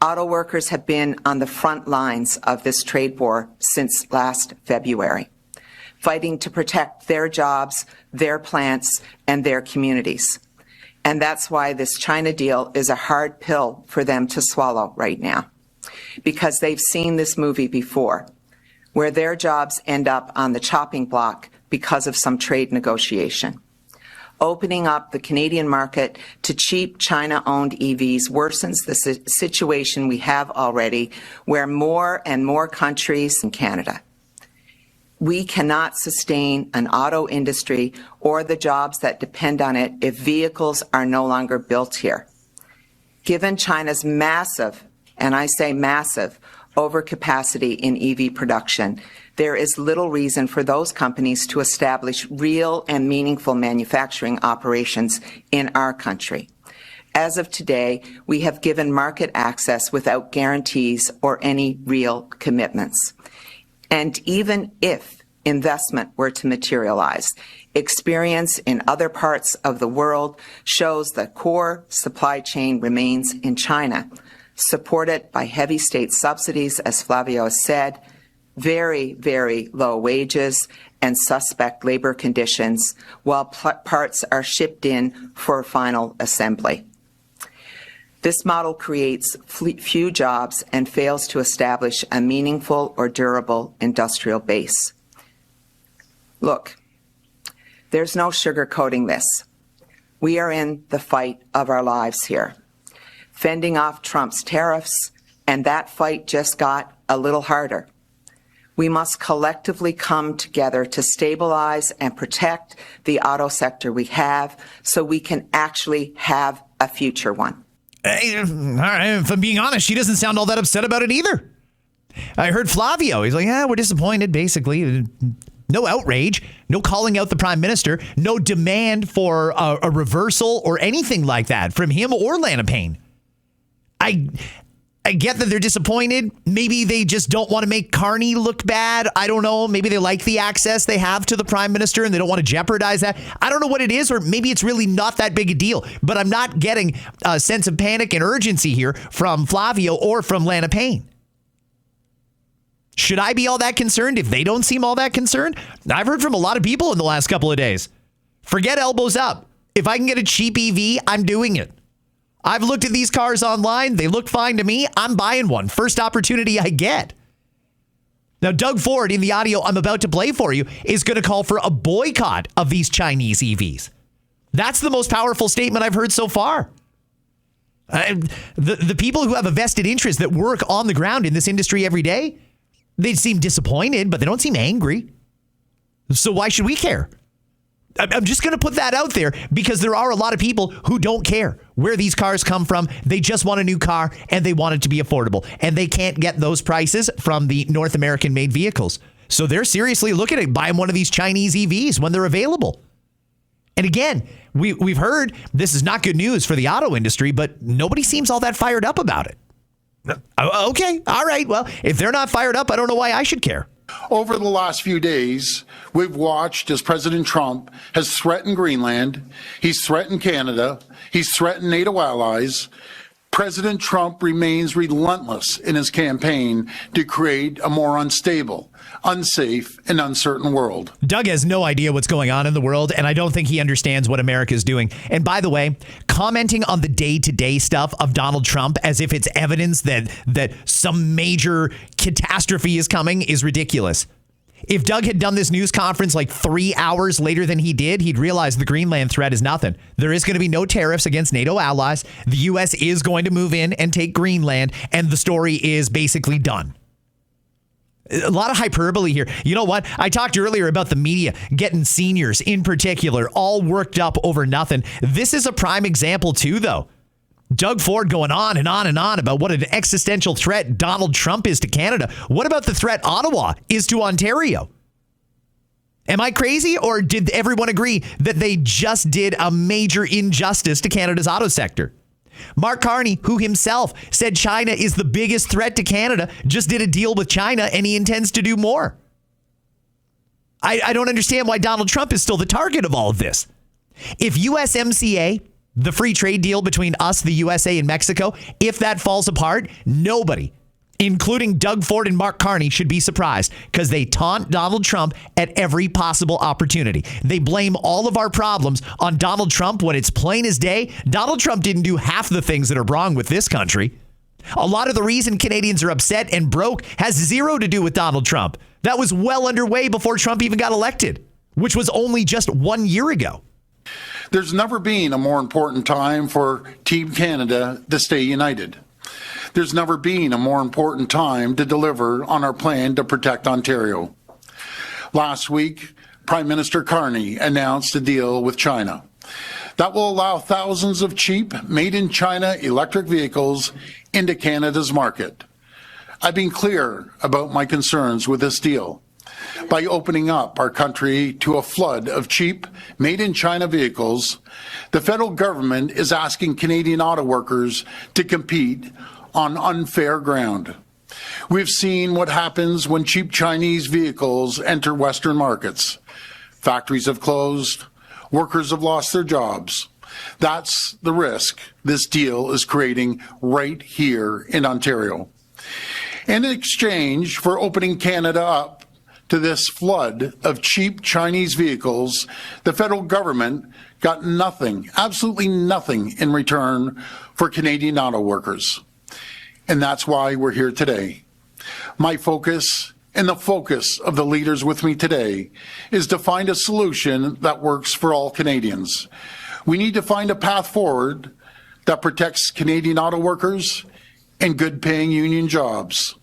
Auto workers have been on the front lines of this trade war since last February, fighting to protect their jobs, their plants, and their communities. And that's why this China deal is a hard pill for them to swallow right now, because they've seen this movie before, where their jobs end up on the chopping block because of some trade negotiation. Opening up the Canadian market to cheap China-owned EVs worsens the situation we have already, where more and more countries in Canada. We cannot sustain an auto industry or the jobs that depend on it if vehicles are no longer built here. Given China's massive, and I say massive, overcapacity in EV production, there is little reason for those companies to establish real and meaningful manufacturing operations in our country. As of today, we have given market access without guarantees or any real commitments. And even if investment were to materialize, experience in other parts of the world shows the core supply chain remains in China. supported by heavy state subsidies, as Flavio has said, very, very low wages, and suspect labor conditions, while parts are shipped in for final assembly. This model creates few jobs and fails to establish a meaningful or durable industrial base. Look, there's no sugarcoating this. We are in the fight of our lives here, fending off Trump's tariffs, and that fight just got a little harder. We must collectively come together to stabilize and protect the auto sector we have so we can actually have a future one. Hey, all right, if I'm being honest, she doesn't sound all that upset about it either. I heard Flavio. He's like, we're disappointed, basically. No outrage, no calling out the prime minister, no demand for a reversal or anything like that from him or Lana Payne. I get that they're disappointed. Maybe they just don't want to make Carney look bad. I don't know. Maybe they like the access they have to the prime minister and they don't want to jeopardize that. I don't know what it is, or maybe it's really not that big a deal. But I'm not getting a sense of panic and urgency here from Flavio or from Lana Payne. Should I be all that concerned if they don't seem all that concerned? I've heard from a lot of people in the last couple of days. Forget elbows up. If I can get a cheap EV, I'm doing it. I've looked at these cars online. They look fine to me. I'm buying one. First opportunity I get. Now, Doug Ford, in the audio I'm about to play for you, is going to call for a boycott of these Chinese EVs. That's the most powerful statement I've heard so far. The people who have a vested interest that work on the ground in this industry every day, they seem disappointed, but they don't seem angry. So why should we care? I'm just going to put that out there because there are a lot of people who don't care where these cars come from. They just want a new car and they want it to be affordable. And they can't get those prices from the North American made vehicles. So they're seriously looking at buying one of these Chinese EVs when they're available. And again, we've heard this is not good news for the auto industry, but nobody seems all that fired up about it. Okay. All right. Well, if they're not fired up, I don't know why I should care. Over the last few days, we've watched as President Trump has threatened Greenland, he's threatened Canada, he's threatened NATO allies. President Trump remains relentless in his campaign to create a more unstable, unsafe, and uncertain world. Doug has no idea what's going on in the world, and I don't think he understands what America is doing. And by the way, commenting on the day-to-day stuff of Donald Trump as if it's evidence that some major catastrophe is coming is ridiculous. If Doug had done this news conference like 3 hours later than he did, he'd realize the Greenland threat is nothing. There is going to be no tariffs against NATO allies. The U.S. is going to move in and take Greenland, and the story is basically done. A lot of hyperbole here. You know what? I talked earlier about the media getting seniors in particular all worked up over nothing. This is a prime example too, though. Doug Ford going on and on and on about what an existential threat Donald Trump is to Canada. What about the threat Ottawa is to Ontario? Am I crazy, or did everyone agree that they just did a major injustice to Canada's auto sector? Mark Carney, who himself said China is the biggest threat to Canada, just did a deal with China and he intends to do more. I don't understand why Donald Trump is still the target of all of this. If USMCA, the free trade deal between us, the USA, and Mexico, if that falls apart, nobody, including Doug Ford and Mark Carney, should be surprised because they taunt Donald Trump at every possible opportunity. They blame all of our problems on Donald Trump when it's plain as day. Donald Trump didn't do half the things that are wrong with this country. A lot of the reason Canadians are upset and broke has zero to do with Donald Trump. That was well underway before Trump even got elected, which was only just 1 year ago. There's never been a more important time for Team Canada to stay united. There's never been a more important time to deliver on our plan to protect Ontario. Last week, Prime Minister Carney announced a deal with China that will allow thousands of cheap, made-in-China electric vehicles into Canada's market. I've been clear about my concerns with this deal. By opening up our country to a flood of cheap, made-in-China vehicles, the federal government is asking Canadian auto workers to compete on unfair ground. We've seen what happens when cheap Chinese vehicles enter Western markets. Factories have closed, workers have lost their jobs, That's the risk this deal is creating right here in Ontario. In exchange for opening Canada up to this flood of cheap Chinese vehicles, the federal government got nothing, absolutely nothing in return for Canadian auto workers. And that's why we're here today. My focus and the focus of the leaders with me today is to find a solution that works for all Canadians. We need to find a path forward that protects Canadian auto workers and good-paying union jobs.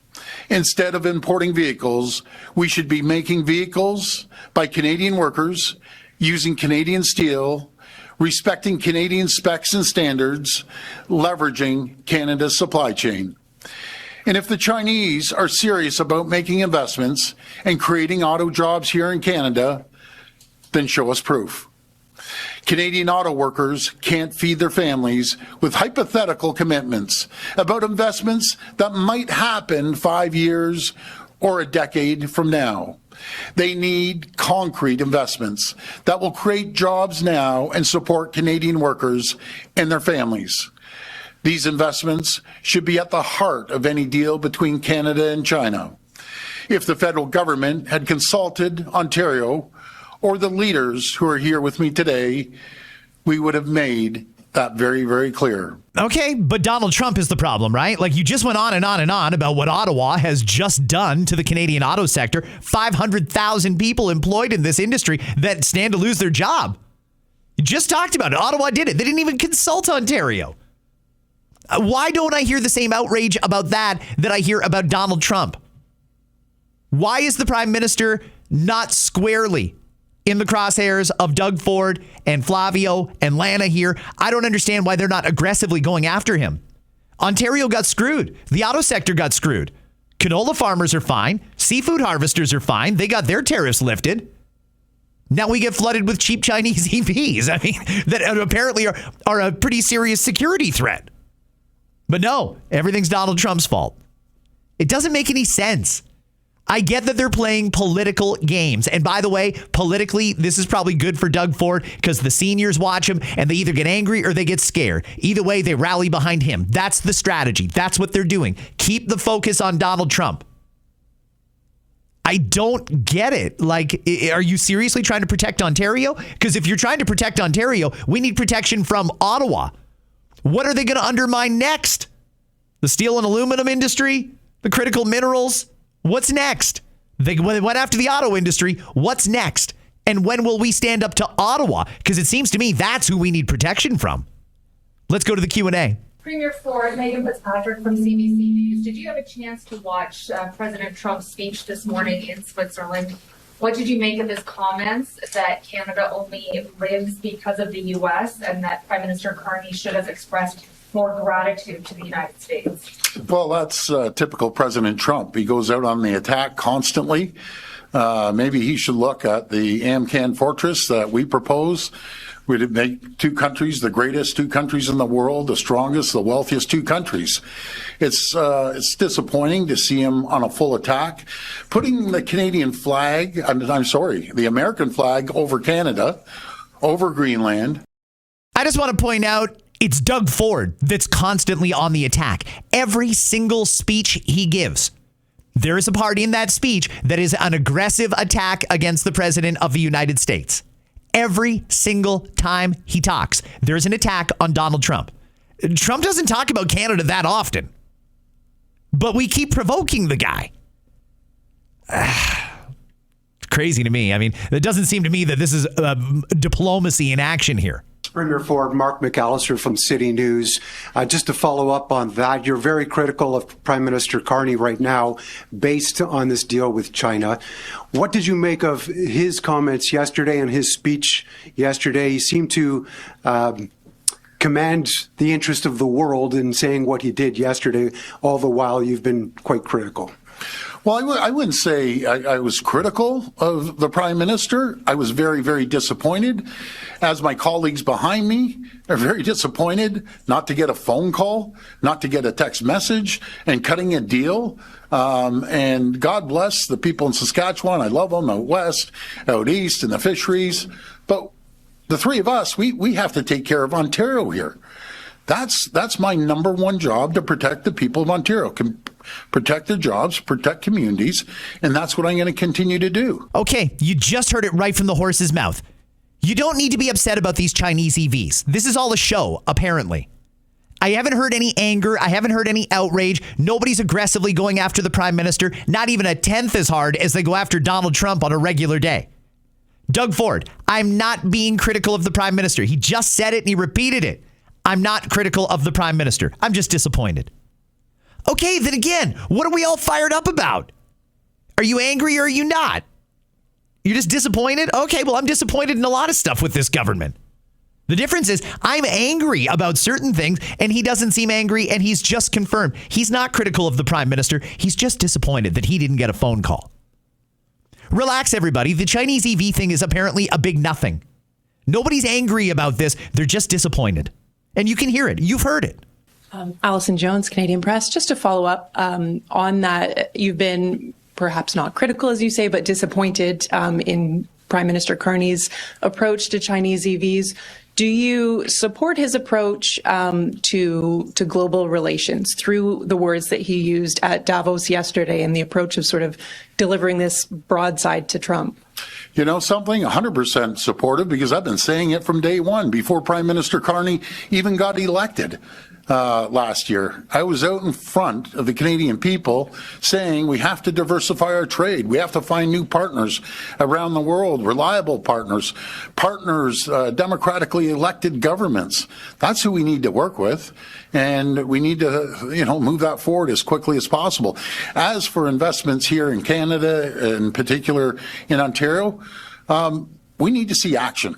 Instead of importing vehicles, we should be making vehicles by Canadian workers, using Canadian steel, respecting Canadian specs and standards, leveraging Canada's supply chain. And if the Chinese are serious about making investments and creating auto jobs here in Canada, then show us proof. Canadian auto workers can't feed their families with hypothetical commitments about investments that might happen 5 years or a decade from now. They need concrete investments that will create jobs now and support Canadian workers and their families. These investments should be at the heart of any deal between Canada and China. If the federal government had consulted Ontario or the leaders who are here with me today, we would have made that very, very clear. Okay, but Donald Trump is the problem, right? Like, you just went on and on and on about what Ottawa has just done to the Canadian auto sector. 500,000 people employed in this industry that stand to lose their job. You just talked about it. Ottawa did it. They didn't even consult Ontario. Why don't I hear the same outrage about that I hear about Donald Trump? Why is the Prime Minister not squarely in the crosshairs of Doug Ford and Flavio and Lana here? I don't understand why they're not aggressively going after him. Ontario got screwed. The auto sector got screwed. Canola farmers are fine. Seafood harvesters are fine. They got their tariffs lifted. Now we get flooded with cheap Chinese EVs. I mean, that apparently are a pretty serious security threat. But no, everything's Donald Trump's fault. It doesn't make any sense. I get that they're playing political games. And by the way, politically, this is probably good for Doug Ford because the seniors watch him and they either get angry or they get scared. Either way, they rally behind him. That's the strategy. That's what they're doing. Keep the focus on Donald Trump. I don't get it. Like, are you seriously trying to protect Ontario? Because if you're trying to protect Ontario, we need protection from Ottawa. What are they going to undermine next? The steel and aluminum industry? The critical minerals? What's next? They went after the auto industry. What's next? And when will we stand up to Ottawa? Because it seems to me that's who we need protection from. Let's go to the Q&A. Premier Ford, Megan Fitzpatrick from CBC News. Did you have a chance to watch President Trump's speech this morning in Switzerland? What did you make of his comments that Canada only lives because of the U.S. and that Prime Minister Carney should have expressed more gratitude to the United States? Well, that's typical President Trump. He goes out on the attack constantly. Maybe he should look at the Amcan fortress that we propose. We'd make two countries, the greatest two countries in the world, the strongest, the wealthiest two countries. It's disappointing to see him on a full attack. Putting the Canadian flag, the American flag over Canada, over Greenland. I just want to point out, it's Doug Ford that's constantly on the attack. Every single speech he gives, there is a part in that speech that is an aggressive attack against the President of the United States. Every single time he talks, there's an attack on Donald Trump. Trump doesn't talk about Canada that often, but we keep provoking the guy. Crazy to me. I mean, it doesn't seem to me that this is diplomacy in action here. Premier Ford, Mark McAllister from City News. Just to follow up on that, you're very critical of Prime Minister Carney right now based on this deal with China. What did you make of his comments yesterday and his speech yesterday? He seemed to command the interest of the world in saying what he did yesterday, all the while you've been quite critical. Well, I wouldn't say I was critical of the Prime Minister. I was very, very disappointed, as my colleagues behind me are very disappointed not to get a phone call, not to get a text message, and cutting a deal. And God bless the people in Saskatchewan. I love them out west, out east, in the fisheries. But the three of us, we have to take care of Ontario here. That's my number one job, to protect the people of Ontario, protect their jobs, protect communities, and that's what I'm going to continue to do. Okay, you just heard it right from the horse's mouth. You don't need to be upset about these Chinese EVs. This is all a show, apparently. I haven't heard any anger. I haven't heard any outrage. Nobody's aggressively going after the prime minister, not even a tenth as hard as they go after Donald Trump on a regular day. Doug Ford, I'm not being critical of the prime minister. He just said it and he repeated it. I'm not critical of the prime minister. I'm just disappointed. Okay, then again, what are we all fired up about? Are you angry or are you not? You're just disappointed? Okay, well, I'm disappointed in a lot of stuff with this government. The difference is I'm angry about certain things and he doesn't seem angry, and he's just confirmed he's not critical of the prime minister. He's just disappointed that he didn't get a phone call. Relax, everybody. The Chinese EV thing is apparently a big nothing. Nobody's angry about this. They're just disappointed. And you can hear it. You've heard it. Alison Jones, Canadian Press. Just to follow up on that, you've been perhaps not critical, as you say, but disappointed in Prime Minister Carney's approach to Chinese EVs. Do you support his approach to global relations through the words that he used at Davos yesterday, and the approach of sort of delivering this broadside to Trump? You know something? 100% supportive, because I've been saying it from day one, before Prime Minister Carney even got elected last year. I was out in front of the Canadian people saying we have to diversify our trade. We have to find new partners around the world, reliable partners, democratically elected governments. That's who we need to work with. And we need to, move that forward as quickly as possible. As for investments here in Canada, in particular in Ontario, we need to see action.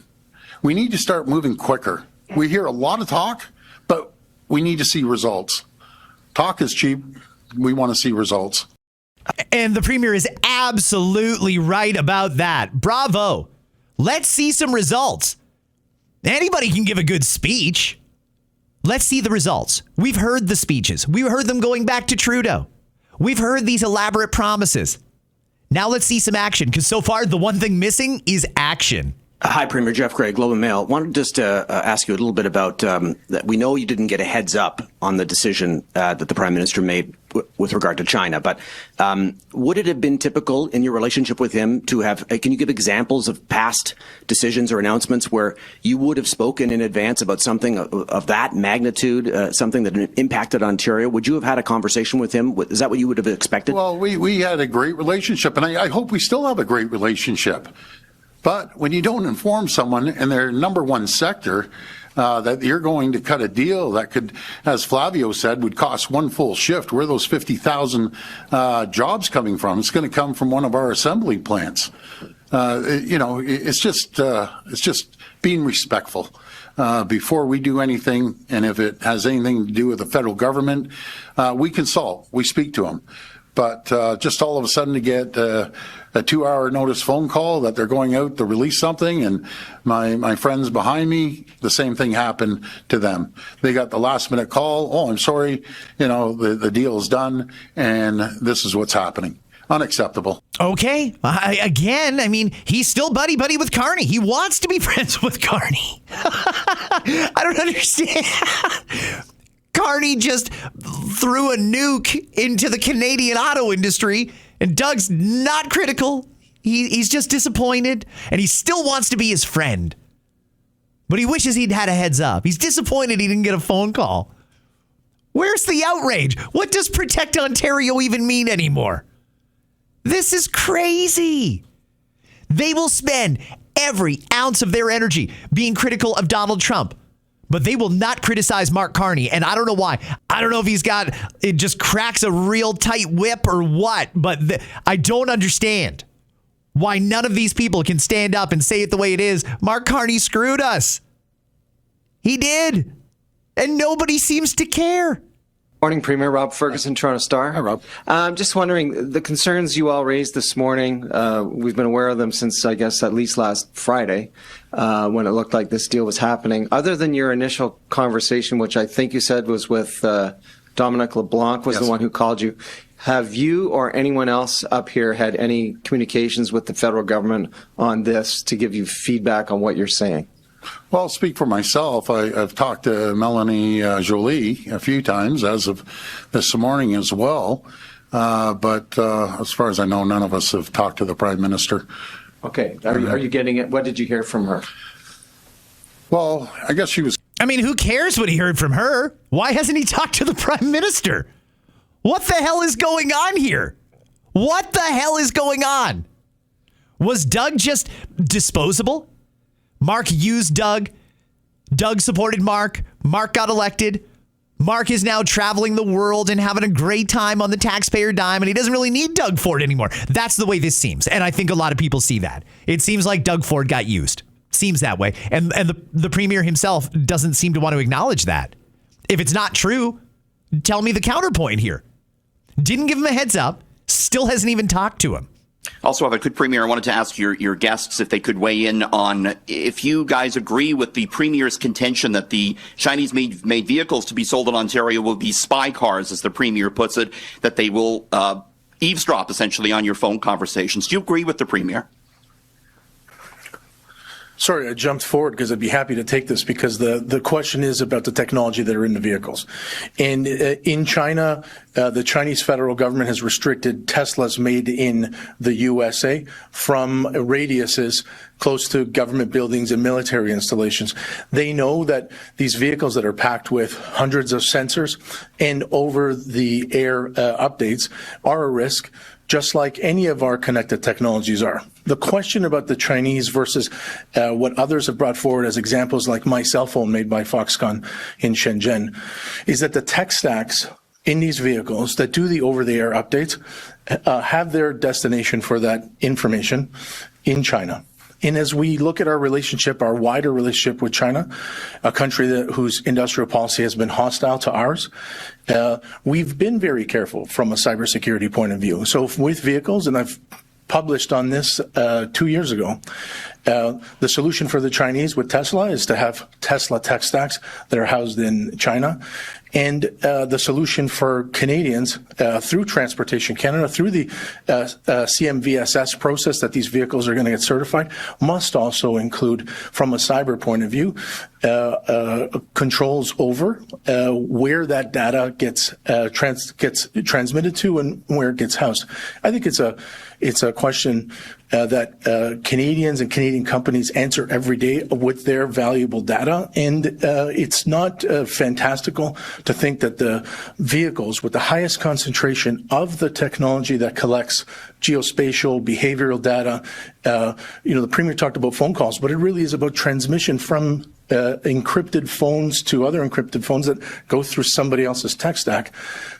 We need to start moving quicker. We hear a lot of talk, but we need to see results. Talk is cheap. We want to see results. And the Premier is absolutely right about that. Bravo. Let's see some results. Anybody can give a good speech. Let's see the results. We've heard the speeches. We've heard them going back to Trudeau. We've heard these elaborate promises. Now let's see some action, because so far the one thing missing is action. Hi, Premier Jeff Gray, Globe and Mail. Wanted just to ask you a little bit about that. We know you didn't get a heads up on the decision that the Prime Minister made with regard to China, but would it have been typical in your relationship with him to have, can you give examples of past decisions or announcements where you would have spoken in advance about something of that magnitude, something that impacted Ontario? Would you have had a conversation with him? Is that what you would have expected? Well, we had a great relationship, and I hope we still have a great relationship. But when you don't inform someone in their number one sector that you're going to cut a deal that could, as Flavio said, would cost one full shift, where are those 50,000 jobs coming from? It's going to come from one of our assembly plants. It's just being respectful before we do anything. And if it has anything to do with the federal government, we consult, we speak to them. But just all of a sudden to get a 2-hour notice phone call that they're going out to release something, and my friends behind me, the same thing happened to them. They got the last minute call. Oh, I'm sorry, the deal is done, and this is what's happening. Unacceptable. Okay. He's still buddy with Carney. He wants to be friends with Carney. I don't understand. Carney just threw a nuke into the Canadian auto industry, and Doug's not critical. He's just disappointed, and he still wants to be his friend. But he wishes he'd had a heads up. He's disappointed he didn't get a phone call. Where's the outrage? What does Protect Ontario even mean anymore? This is crazy. They will spend every ounce of their energy being critical of Donald Trump, but they will not criticize Mark Carney, and I don't know why. I don't know if it just cracks a real tight whip or what, but I don't understand why none of these people can stand up and say it the way it is. Mark Carney screwed us. He did, and nobody seems to care. Morning, Premier. Rob Ferguson, Toronto Star. Hi, Rob. Just wondering, the concerns you all raised this morning, we've been aware of them since, I guess, at least last Friday, when it looked like this deal was happening. Other than your initial conversation, which I think you said was with Dominic LeBlanc, was the one who called you, have you or anyone else up here had any communications with the federal government on this to give you feedback on what you're saying? Well, I'll speak for myself. I've talked to Melanie Joly a few times as of this morning as well. But as far as I know, none of us have talked to the Prime Minister. Okay. Are you getting it? What did you hear from her? Well, I guess she was... I mean, who cares what he heard from her? Why hasn't he talked to the Prime Minister? What the hell is going on here? What the hell is going on? Was Doug just disposable? Mark used Doug. Doug supported Mark. Mark got elected. Mark is now traveling the world and having a great time on the taxpayer dime, and he doesn't really need Doug Ford anymore. That's the way this seems, and I think a lot of people see that. It seems like Doug Ford got used. Seems that way, and the premier himself doesn't seem to want to acknowledge that. If it's not true, tell me the counterpoint here. Didn't give him a heads up, still hasn't even talked to him. Also, if I could, Premier, I wanted to ask your guests if they could weigh in on if you guys agree with the Premier's contention that the Chinese-made vehicles to be sold in Ontario will be spy cars, as the Premier puts it, that they will eavesdrop, essentially, on your phone conversations. Do you agree with the Premier? Sorry, I jumped forward because I'd be happy to take this because the question is about the technology that are in the vehicles. And in China, the Chinese federal government has restricted Teslas made in the USA from radiuses close to government buildings and military installations. They know that these vehicles that are packed with hundreds of sensors and over-the-air updates are a risk, just like any of our connected technologies are. The question about the Chinese versus what others have brought forward as examples, like my cell phone made by Foxconn in Shenzhen, is that the tech stacks in these vehicles that do the over-the-air updates have their destination for that information in China. And as we look at our relationship, our wider relationship with China, a country whose industrial policy has been hostile to ours, we've been very careful from a cybersecurity point of view. So with vehicles, and I've published on this 2 years ago, the solution for the Chinese with Tesla is to have Tesla tech stacks that are housed in China. And the solution for Canadians through Transportation Canada, through the CMVSS process that these vehicles are going to get certified, must also include, from a cyber point of view, controls over where that data gets transmitted to and where it gets housed. I think it's a question that Canadians and Canadian companies answer every day with their valuable data, and it's not fantastical to think that the vehicles with the highest concentration of the technology that collects geospatial, behavioral data, the Premier talked about phone calls, but it really is about transmission from encrypted phones to other encrypted phones that go through somebody else's tech stack,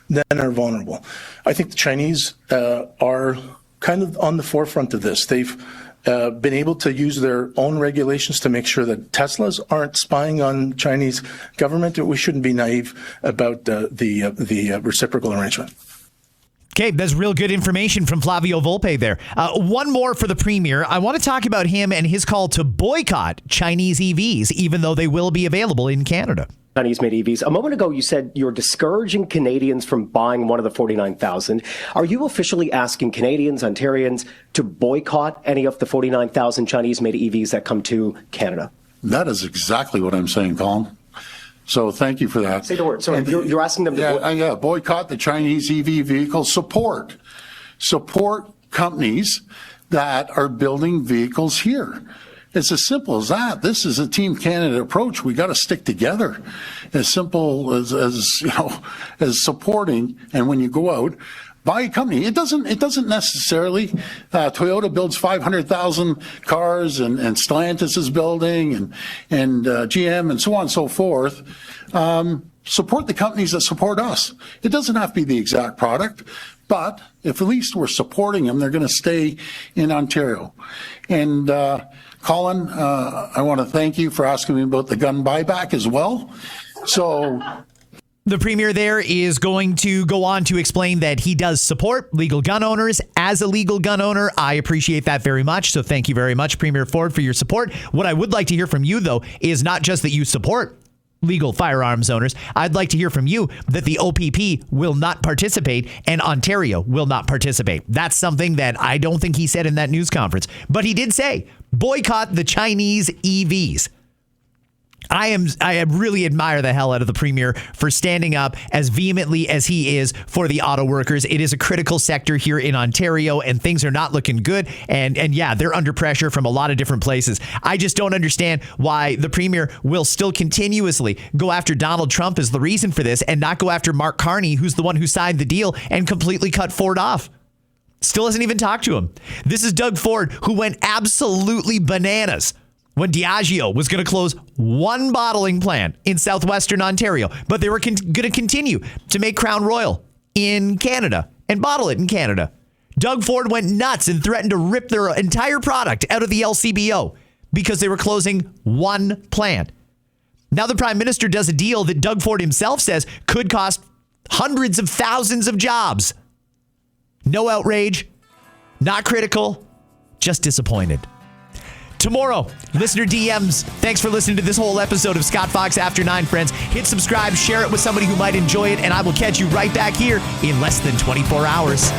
then are vulnerable. I think the Chinese are kind of on the forefront of this. They've been able to use their own regulations to make sure that Teslas aren't spying on Chinese government. We shouldn't be naive about the reciprocal arrangement. Okay, that's real good information from Flavio Volpe there. One more for the Premier. I want to talk about him and his call to boycott Chinese EVs, even though they will be available in Canada. Chinese-made EVs. A moment ago, you said you're discouraging Canadians from buying one of the 49,000. Are you officially asking Canadians, Ontarians, to boycott any of the 49,000 Chinese-made EVs that come to Canada? That is exactly what I'm saying, Colin. So thank you for that. Say the word. So you're asking them to boycott the Chinese EV vehicles. Support companies that are building vehicles here. It's as simple as that. This is a Team Canada approach. We got to stick together. As simple as supporting. And when you go out, buy a company. It doesn't necessarily. Toyota builds 500,000 cars, and Stellantis is building, and GM, and so on and so forth. Support the companies that support us. It doesn't have to be the exact product, but if at least we're supporting them, they're going to stay in Ontario. And Colin, I want to thank you for asking me about the gun buyback as well. So the Premier there is going to go on to explain that he does support legal gun owners. As a legal gun owner, I appreciate that very much. So thank you very much, Premier Ford, for your support. What I would like to hear from you, though, is not just that you support legal firearms owners. I'd like to hear from you that the OPP will not participate and Ontario will not participate. That's something that I don't think he said in that news conference. But he did say, boycott the Chinese EVs. I really admire the hell out of the premier for standing up as vehemently as he is for the auto workers. It is a critical sector here in Ontario, and things are not looking good. And yeah, they're under pressure from a lot of different places. I just don't understand why the premier will still continuously go after Donald Trump as the reason for this and not go after Mark Carney, who's the one who signed the deal and completely cut Ford off. Still hasn't even talked to him. This is Doug Ford, who went absolutely bananas when Diageo was going to close one bottling plant in southwestern Ontario, but they were going to continue to make Crown Royal in Canada and bottle it in Canada. Doug Ford went nuts and threatened to rip their entire product out of the LCBO because they were closing one plant. Now the Prime Minister does a deal that Doug Ford himself says could cost hundreds of thousands of jobs. No outrage, not critical, just disappointed. Tomorrow, listener DMs. Thanks for listening to this whole episode of Scott Fox After 9, friends. Hit subscribe, share it with somebody who might enjoy it, and I will catch you right back here in less than 24 hours.